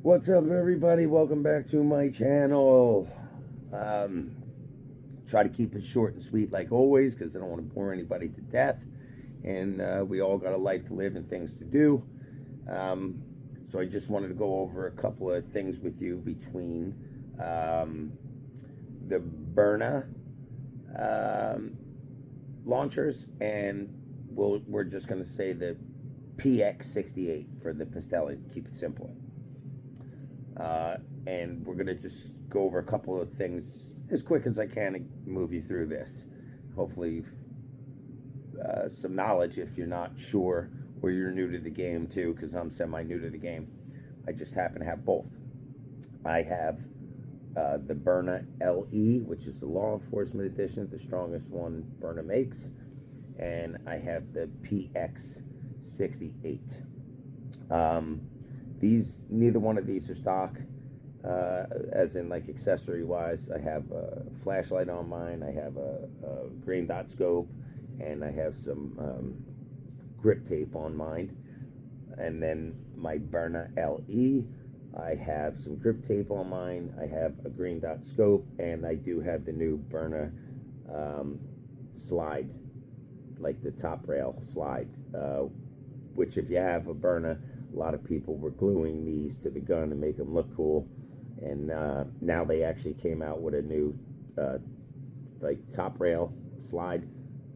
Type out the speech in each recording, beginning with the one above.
What's up, everybody? Welcome back to my channel. Um, Try to keep it short and sweet like always because I don't want to bore anybody to death. And we all got a life to live and things to do. Um, so I just wanted to go over a couple of things with you between the Byrna um, launchers and we're just going to say the X-68 for the Pistelle. Keep it simple. And we're going to just go over a couple of things as quick as I can and move you through this. Hopefully, some knowledge if you're not sure or you're new to the game too, because I'm semi-new to the game. I just happen to have both. I have the Byrna LE, which is the law enforcement edition, the strongest one Byrna makes, and I have the PX-68. Neither one of these are stock, as in like accessory wise. I have a flashlight on mine, I have a green dot scope, and I have some grip tape on mine. And then my Byrna LE, I have some grip tape on mine, I have a green dot scope, and I do have the new Byrna slide, like the top rail slide, which if you have a Byrna, a lot of people were gluing these to the gun to make them look cool, and now they actually came out with a new like top rail slide,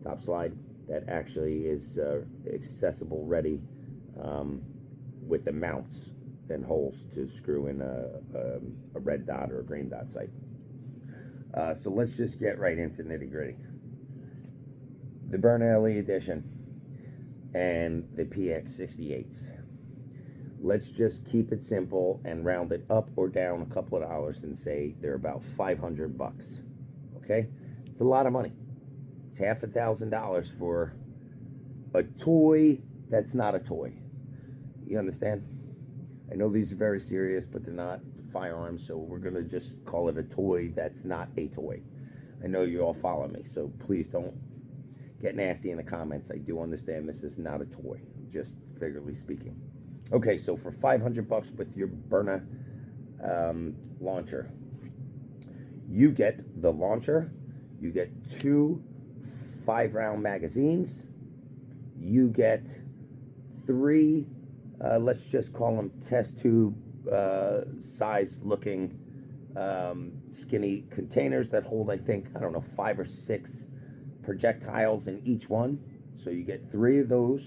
top slide, that actually is accessible ready, with the mounts and holes to screw in a red dot or a green dot sight. So let's just get right into nitty gritty. The Byrna LE edition and the PX-68s. Let's just keep it simple and round it up or down a couple of dollars and say they're about 500 bucks. Okay? It's a lot of money. It's $1,000 for a toy that's not a toy. You understand? I know these are very serious, but they're not firearms, so we're going to just call it a toy that's not a toy. I know you all follow me, so please don't get nasty in the comments. I do understand this is not a toy, just figuratively speaking. Okay, so for 500 bucks with your Byrna launcher, you get the launcher, you get 2 5-round magazines, you get 3, let's just call them test tube size looking skinny containers that hold, I think, I don't know, 5 or 6 projectiles in each one. So you get 3 of those,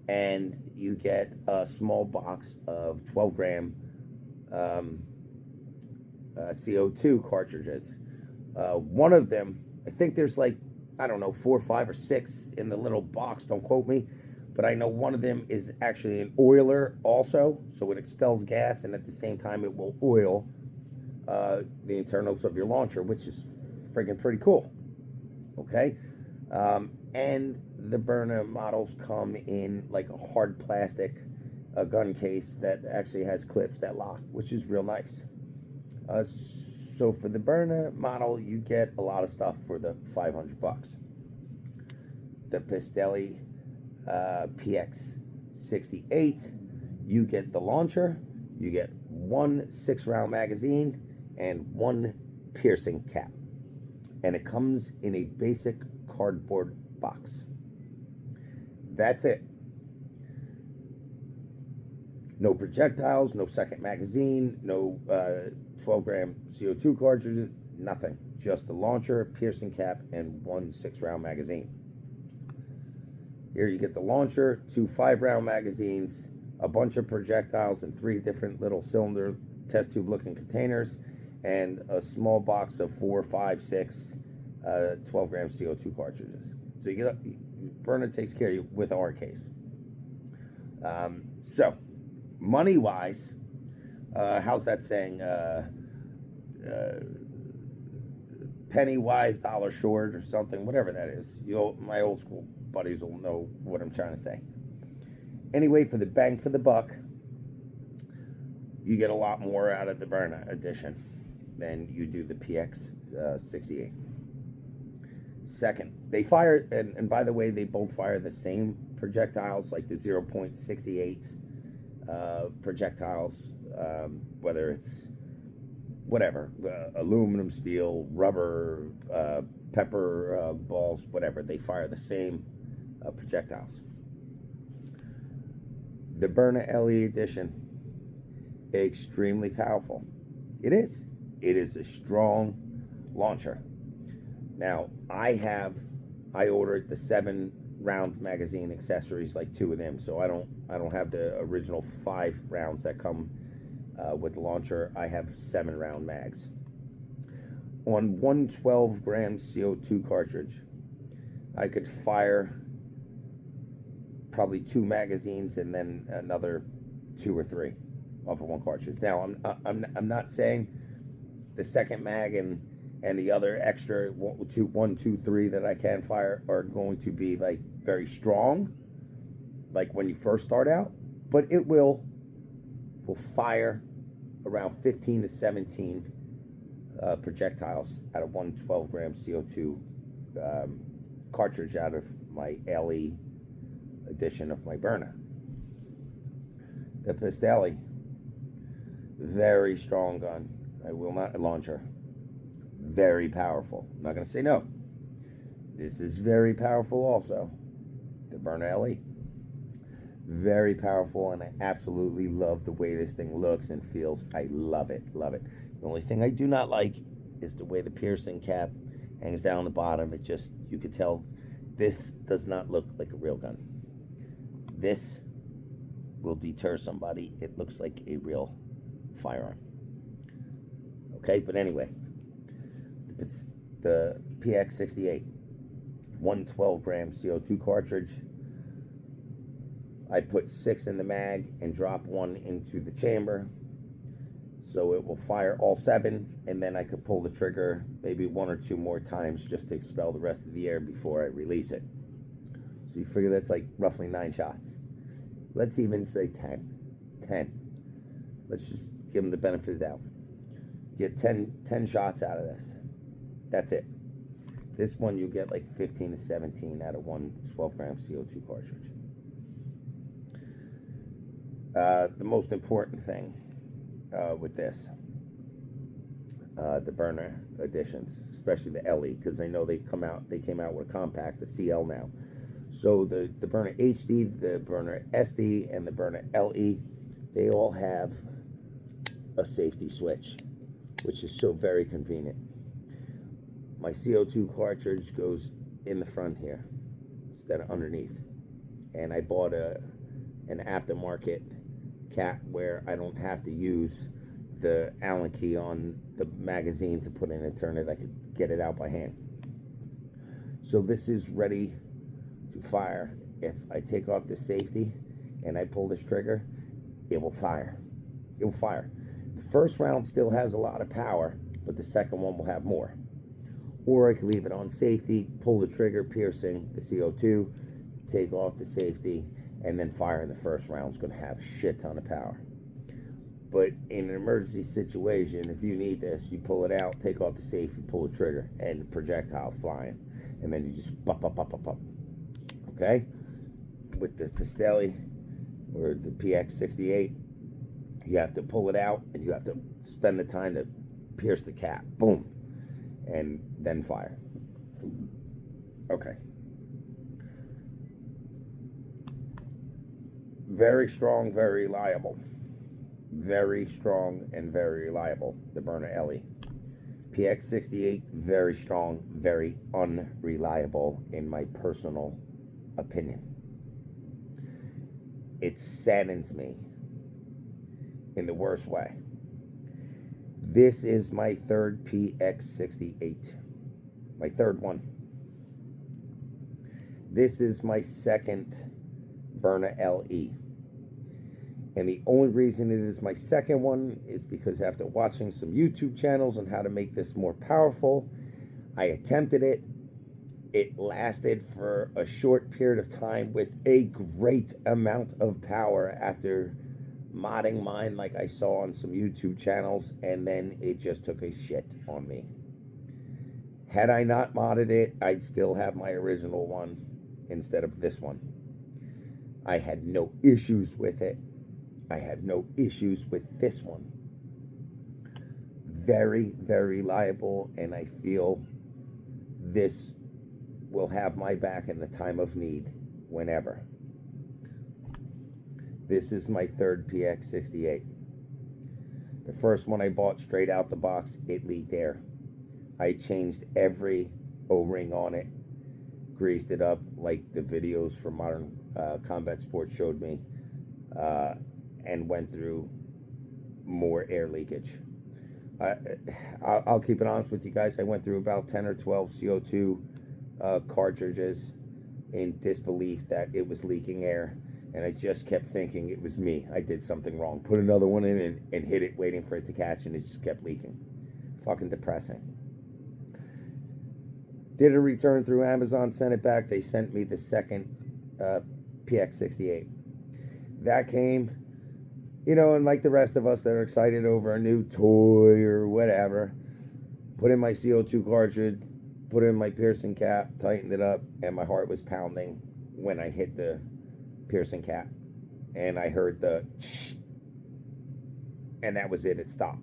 and you get a small box of 12 gram CO2 cartridges. One of them, I think there's like, I don't know, 4, 5, or 6 in the little box, don't quote me, but I know one of them is actually an oiler also, so it expels gas, and at the same time it will oil the internals of your launcher, which is friggin' pretty cool. Okay? And the Byrna models come in like a hard plastic gun case that actually has clips that lock, which is real nice. So for the Byrna model, you get a lot of stuff for the 500 bucks. The Pistelle PX-68, you get the launcher, you get 1 6-round magazine, and 1 piercing cap. And it comes in a basic cardboard box. That's it. No projectiles, no second magazine, no 12 gram CO2 cartridges, nothing. Just the launcher, piercing cap, and 1 6-round magazine. Here you get the launcher, 2 5-round magazines, a bunch of projectiles in 3 different little cylinder test tube looking containers, and a small box of 4, 5, 6 12 gram CO2 cartridges. So you get Byrna takes care of you with our case. So money wise, how's that saying? Penny wise, dollar short, or something, whatever that is. My old school buddies will know what I'm trying to say. Anyway, for the bang for the buck, you get a lot more out of the Byrna edition than you do the PX-68. Second, they fire, and by the way, they both fire the same projectiles, like the 0.68 projectiles, whether it's whatever, aluminum, steel, rubber, pepper balls, whatever. They fire the same projectiles. The Byrna LE edition, extremely powerful. It is. It is a strong launcher. Now, I ordered the 7-round magazine accessories, like 2 of them, so I don't have the original 5 rounds that come with the launcher. I have 7-round mags. On one 12-gram CO2 cartridge, I could fire probably 2 magazines and then another 2 or 3 off of one cartridge. Now, I'm not saying the second mag and the other extra 1, 2, 3 that I can fire are going to be like very strong, like when you first start out, but it will fire around 15 to 17 projectiles out of one 12-gram CO2 cartridge out of my LE edition of my Byrna. The Pistelle, very strong gun. I will not launcher. Very powerful. I'm not going to say no. This is very powerful also. The Byrna LE. Very powerful, and I absolutely love the way this thing looks and feels. I love it. Love it. The only thing I do not like is the way the piercing cap hangs down the bottom. It just, you could tell this does not look like a real gun. This will deter somebody. It looks like a real firearm. Okay, but anyway, it's the X-68, 112-gram CO2 cartridge. I put 6 in the mag and drop 1 into the chamber, so it will fire all 7, and then I could pull the trigger maybe 1 or 2 more times just to expel the rest of the air before I release it. So you figure that's like roughly 9 shots. Let's even say 10. 10. Let's just give them the benefit of the doubt. Get 10 shots out of this. That's it. This one you get like 15 to 17 out of one 12-gram CO2 cartridge. The most important thing with this, the Byrna editions, especially the LE, because I know they came out with a compact, the CL now. So the Byrna HD, the Byrna SD, and the Byrna LE, they all have a safety switch, which is so very convenient. My CO2 cartridge goes in the front here instead of underneath, and I bought an aftermarket cap where I don't have to use the Allen key on the magazine to put in and turn it. I could get it out by hand. So this is ready to fire. If I take off the safety and I pull this trigger, it will fire. It will fire. The first round still has a lot of power, but the second one will have more. Or I can leave it on safety, pull the trigger, piercing the CO2, take off the safety, and then fire in the first round. Is going to have a shit ton of power. But in an emergency situation, if you need this, you pull it out, take off the safety, pull the trigger, and the projectile's flying. And then you just pop. Okay? With the Pistelle or the PX68, you have to pull it out and you have to spend the time to pierce the cap. Boom. And then fire. Okay. Very strong, very reliable. Very strong and very reliable, the Byrna LE. PX68, very strong, very unreliable in my personal opinion. It saddens me in the worst way. This is my third PX68. My third one. This is my second Byrna LE. And the only reason it is my second one is because after watching some YouTube channels on how to make this more powerful, I attempted it. It lasted for a short period of time with a great amount of power after modding mine like I saw on some YouTube channels, and then it just took a shit on me. Had I not modded it, I'd still have my original one instead of this one. I had no issues with it. I have no issues with this one. Very, very reliable, and I feel this will have my back in the time of need, whenever. This is my third PX-68. The first one I bought straight out the box, it leaked air. I changed every O-ring on it, greased it up like the videos from Modern Combat Sports showed me, and went through more air leakage. I'll keep it honest with you guys. I went through about 10 or 12 CO2 cartridges in disbelief that it was leaking air, and I just kept thinking it was me. I did something wrong. Put another one in and hit it, waiting for it to catch, and it just kept leaking. Fucking depressing. Did a return through Amazon, sent it back. They sent me the second PX-68. That came, you know, and like the rest of us that are excited over a new toy or whatever, put in my CO2 cartridge, put in my piercing cap, tightened it up, and my heart was pounding when I hit the piercing cap. And I heard the shh, and that was it. It stopped.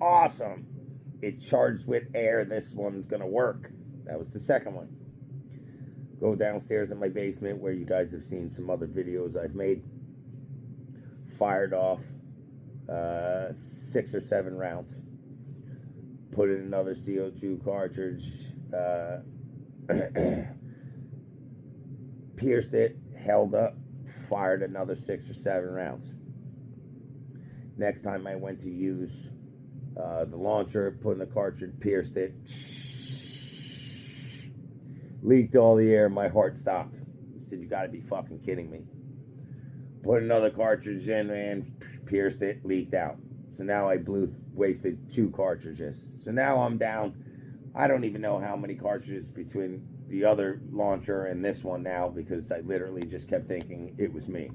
Awesome. It charged with air. This one's going to work. That was the second one. Go downstairs in my basement where you guys have seen some other videos I've made. Fired off 6 or 7 rounds. Put in another CO2 cartridge. Pierced it. Held up. Fired another 6 or 7 rounds. Next time I went to use the launcher, put in the cartridge, pierced it. Leaked all the air. My heart stopped. I said, you gotta be fucking kidding me. Put another cartridge in, man, pierced it, leaked out. So now I wasted 2 cartridges. So now I'm down. I don't even know how many cartridges between the other launcher and this one now, because I literally just kept thinking it was me.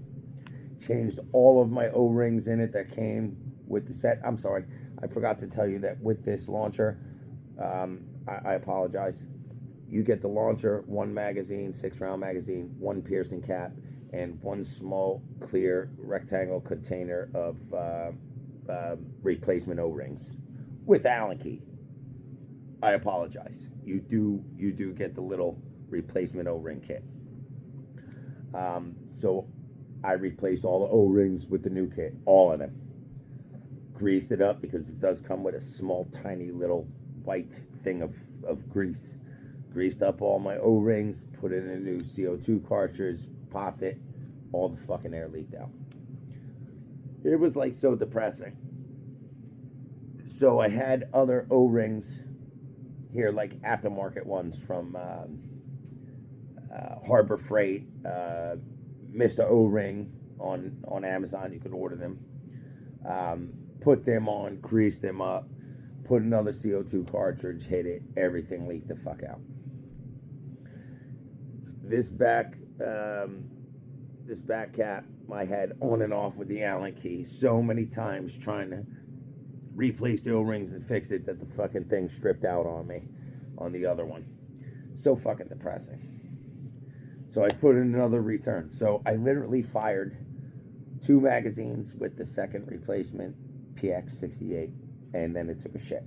Changed all of my O-rings in it that came with the set. I'm sorry, I forgot to tell you that with this launcher, I apologize. You get the launcher, 1 magazine, 6-round magazine, 1 piercing cap, and 1 small clear rectangle container of replacement O-rings with Allen key. I apologize. You do get the little replacement O-ring kit. So I replaced all the O-rings with the new kit, all of them. Greased it up because it does come with a small, tiny little white thing of grease. Greased up all my O-rings, put in a new CO2 cartridge, popped it, all the fucking air leaked out. It was like so depressing. So I had other O-rings here, like aftermarket ones from Harbor Freight, Mr. O-Ring on Amazon. You could order them. Put them on, greased them up, put another CO2 cartridge, hit it, everything leaked the fuck out. This back cap I had on and off with the Allen key so many times trying to replace the O-rings and fix it that the fucking thing stripped out on me on the other one. So fucking depressing. So I put in another return. So I literally fired 2 magazines with the second replacement PX-68, and then it took a shit.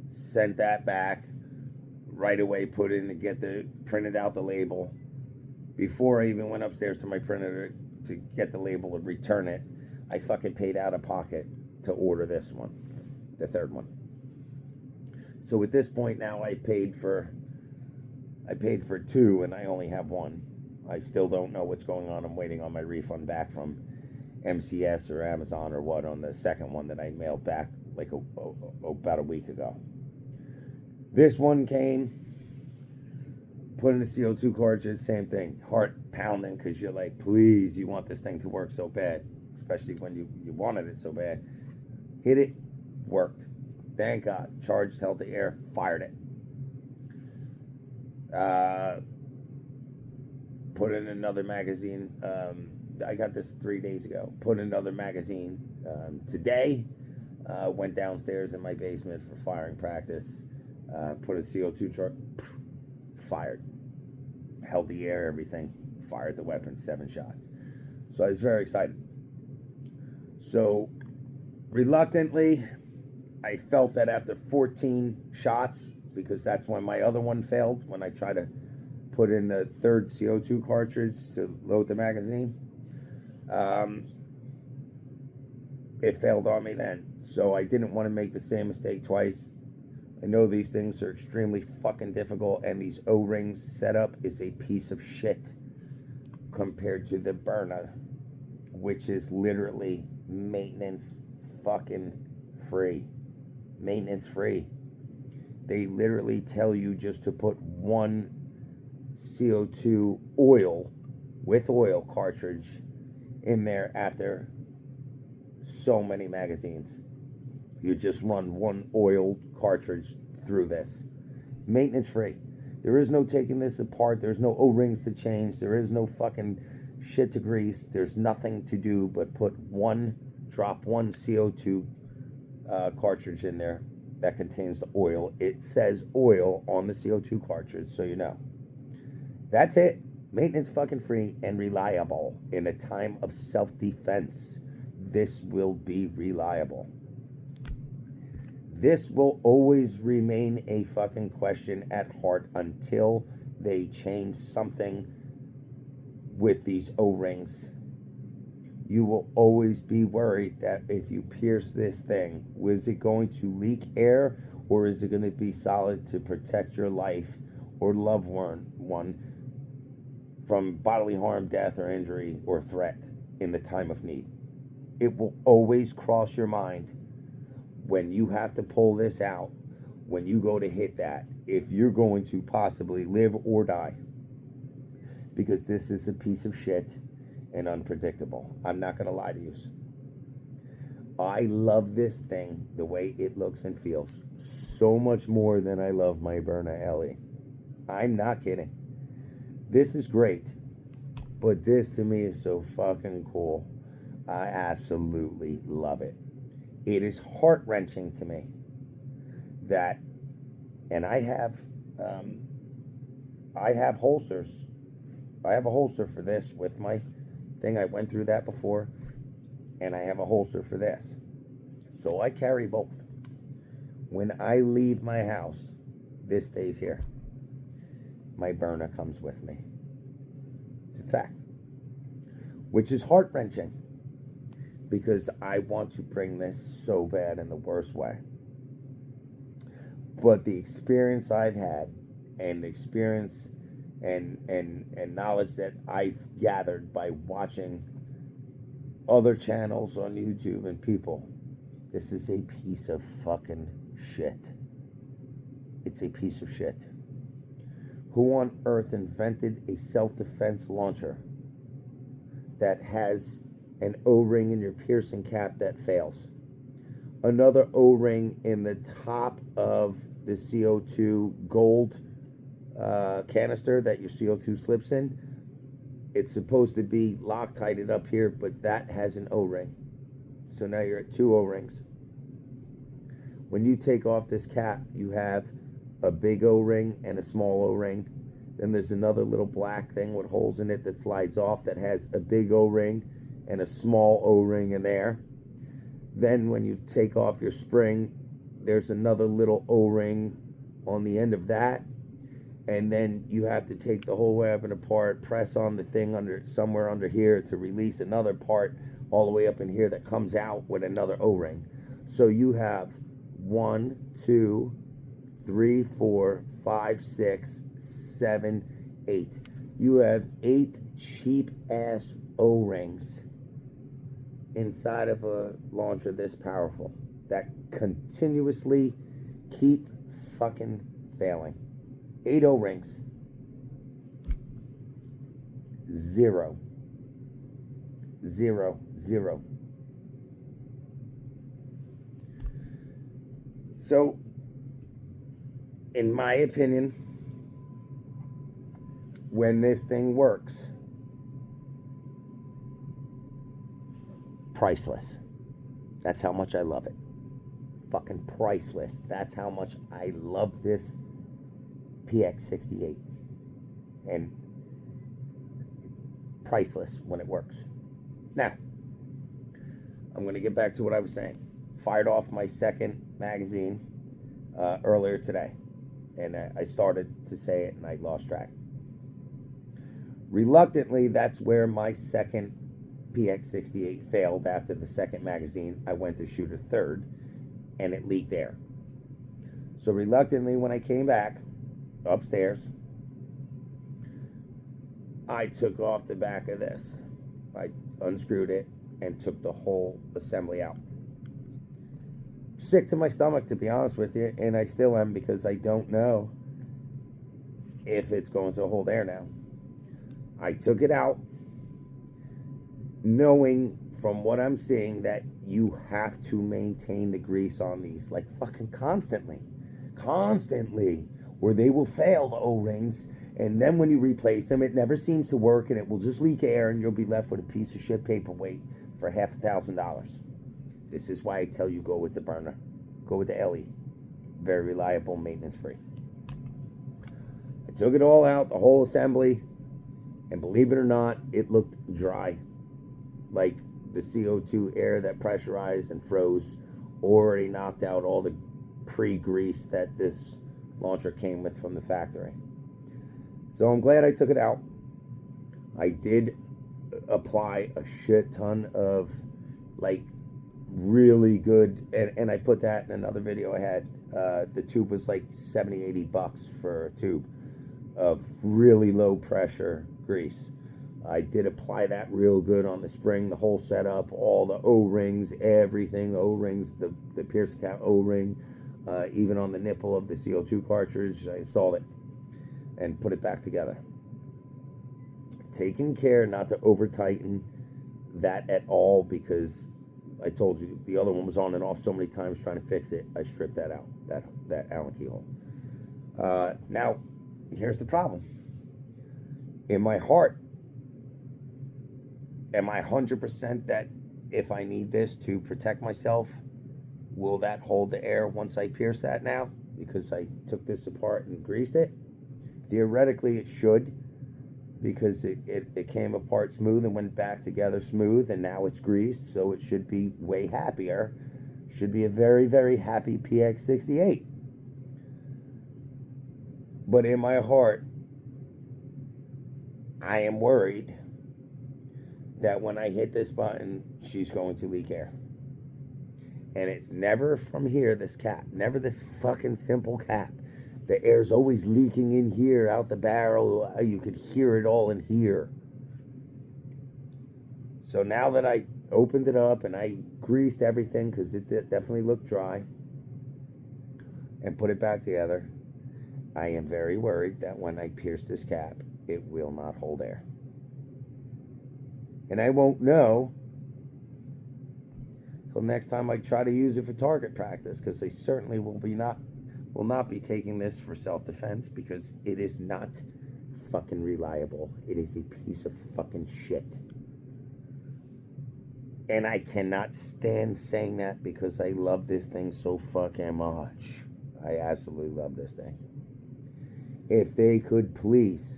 Sent that back right away, put in to printed out the label. Before I even went upstairs to my printer to get the label and return it, I fucking paid out of pocket to order this one, the third one. So at this point now I paid for 2 and I only have 1. I still don't know what's going on. I'm waiting on my refund back from MCS or Amazon or what on the second one that I mailed back like about a week ago. This one came, put in the CO2 cartridge, same thing. Heart pounding because you're like, please, you want this thing to work so bad, especially when you wanted it so bad. Hit it, worked. Thank God. Charged, held the air, fired it. Put in another magazine. I got this 3 days ago. Put in another magazine today. Went downstairs in my basement for firing practice. Put a CO2 truck. Fired. Held the air, everything. Fired the weapon, 7 shots. So I was very excited. So reluctantly, I felt that after 14 shots, because that's when my other one failed, when I tried to put in the third CO2 cartridge to load the magazine, it failed on me then. So I didn't want to make the same mistake twice. I know these things are extremely fucking difficult, and these O-rings setup is a piece of shit compared to the Byrna, which is literally maintenance fucking free. Maintenance free. They literally tell you just to put one CO2 oil with oil cartridge in there after so many magazines. You just run one oil cartridge through this. Maintenance free. There is no taking this apart. There's no O-rings to change. There is no fucking shit to grease. There's nothing to do but drop one CO2 cartridge in there that contains the oil. It says oil on the CO2 cartridge, so you know. That's it. Maintenance fucking free and reliable. In a time of self-defense, this will be reliable. This will always remain a fucking question at heart until they change something with these O-rings. You will always be worried that if you pierce this thing, is it going to leak air, or is it going to be solid to protect your life or loved one from bodily harm, death, or injury, or threat in the time of need? It will always cross your mind when you have to pull this out, when you go to hit that, if you're going to possibly live or die. Because this is a piece of shit and unpredictable. I'm not going to lie to you. I love this thing, the way it looks and feels, so much more than I love my Byrna LE. I'm not kidding. This is great, but this to me is so fucking cool. I absolutely love it. It is heart-wrenching to me that, and I have holsters. I have a holster for this with my thing. I went through that before, and I have a holster for this. So I carry both. When I leave my house, this stays here. My Byrna comes with me. It's a fact. Which is heart-wrenching, because I want to bring this so bad in the worst way. But the experience I've had, and the experience and knowledge that I've gathered by watching other channels on YouTube and people, this is a piece of fucking shit. It's a piece of shit. Who on earth invented a self-defense launcher that has an O-ring in your piercing cap that fails? Another O-ring in the top of the CO2 gold canister that your CO2 slips in. It's supposed to be Loctited up here, but that has an O-ring. So now you're at 2 O-rings. When you take off this cap, you have a big O-ring and a small O-ring. Then there's another little black thing with holes in it that slides off that has a big O-ring and a small O-ring in there. Then when you take off your spring, there's another little O-ring on the end of that. And then you have to take the whole weapon apart, press on the thing somewhere under here to release another part all the way up in here that comes out with another O-ring. So you have 1, 2, 3, 4, 5, 6, 7, 8. You have 8 cheap ass O-rings inside of a launcher this powerful that continuously keep fucking failing. 8 O-rings. 0. 0. 0. So, in my opinion, when this thing works, priceless. That's how much I love it. Fucking priceless. That's how much I love this X-68. And priceless when it works. Now, I'm going to get back to what I was saying. Fired off my second magazine earlier today, and I started to say it and I lost track. Reluctantly, that's where my second PX-68 failed. After the second magazine, I went to shoot a third, and it leaked air. So reluctantly, when I came back upstairs, I took off the back of this. I unscrewed it and took the whole assembly out. Sick to my stomach, to be honest with you, and I still am, because I don't know if it's going to hold air now. I took it out knowing from what I'm seeing that you have to maintain the grease on these like fucking constantly, or they will fail, the O-rings, and then when you replace them, it never seems to work, and it will just leak air, and you'll be left with a piece of shit paperweight for $5,000. This is why I tell you, go with the Byrna, go with the LE, very reliable, maintenance free. I took it all out, the whole assembly, and believe it or not, it looked dry, like the CO2 air that pressurized and froze already knocked out all the pre-grease that this launcher came with from the factory. So I'm glad I took it out. I did apply a shit ton of like really good, and I put that in another video I had. The tube was like $70-$80 for a tube of really low pressure grease. I did apply that real good on the spring, the whole setup, all the O-rings, everything, the O-rings, the pierce cap O-ring, even on the nipple of the CO2 cartridge. I installed it and put it back together. Taking care not to over tighten that at all, because I told you the other one was on and off so many times trying to fix it. I stripped that out, that Allen key hole. Now, here's the problem. In my heart, am I 100% that if I need this to protect myself, will that hold the air once I pierce that now? Because I took this apart and greased it. Theoretically, it should, because it came apart smooth and went back together smooth, and now it's greased, so it should be way happier. Should be a very, very happy PX-68. But in my heart, I am worried that when I hit this button, she's going to leak air. And it's never from here, this cap. Never this fucking simple cap. The air's always leaking in here, out the barrel. You could hear it all in here. So now that I opened it up and I greased everything, because it definitely looked dry, and put it back together, I am very worried that when I pierce this cap, it will not hold air. And I won't know till next time I try to use it for target practice, because I certainly will not be taking this for self-defense, because it is not fucking reliable. It is a piece of fucking shit. And I cannot stand saying that, because I love this thing so fucking much. I absolutely love this thing. If they could please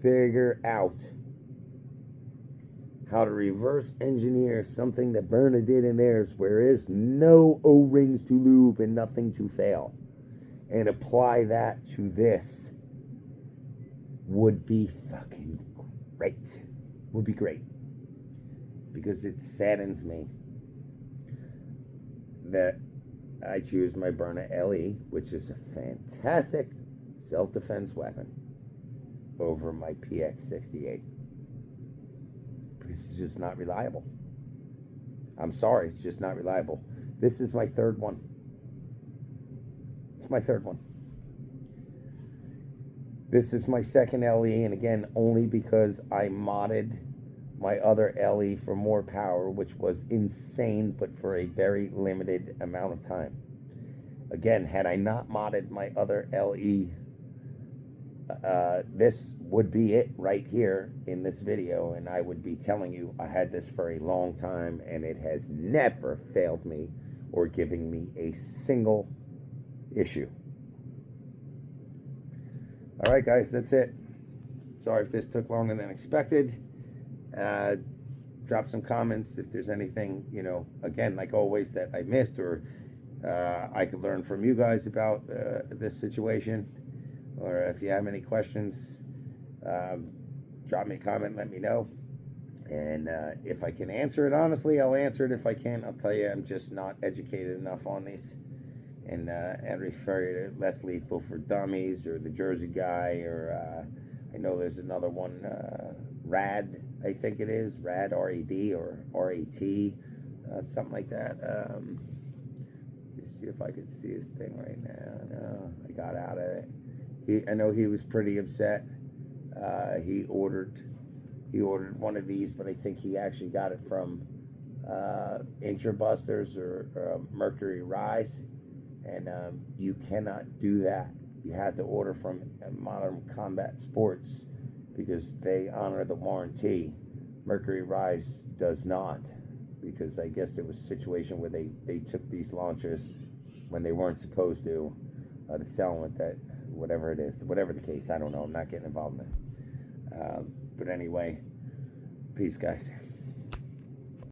figure out how to reverse engineer something that Byrna did in theirs, where there's no O-rings to lube and nothing to fail, and apply that to this, would be fucking great. Would be great. Because it saddens me that I choose my Byrna LE, which is a fantastic self-defense weapon, over my PX-68. Because it's just not reliable. I'm sorry, it's just not reliable. This is my third one. It's my third one. This is my second LE, and again, only because I modded my other LE for more power, which was insane, but for a very limited amount of time. Again, had I not modded my other LE, this would be it right here in this video, and I would be telling you I had this for a long time, and it has never failed me or given me a single issue. Alright guys, that's it. Sorry if this took longer than expected. Drop some comments if there's anything, again, like always, that I missed, or I could learn from you guys about this situation, or if you have any questions, drop me a comment, let me know. And if I can answer it honestly, I'll answer it. If I can't, I'll tell you I'm just not educated enough on these. And refer you to Less Lethal for Dummies, or the Jersey Guy, or I know there's another one, Rad, I think it is, Rad, R-A-D, or R-A-T, something like that. Let's see if I can see his thing right now. No, I got out of it. I know he was pretty upset. He ordered one of these, but I think he actually got it from Intrabusters or Mercury Rise, and you cannot do that. You have to order from Modern Combat Sports because they honor the warranty. Mercury Rise does not, because I guess there was a situation where they took these launchers when they weren't supposed to sell them with that, whatever it is, whatever the case, I don't know, I'm not getting involved in it. But anyway, peace, guys.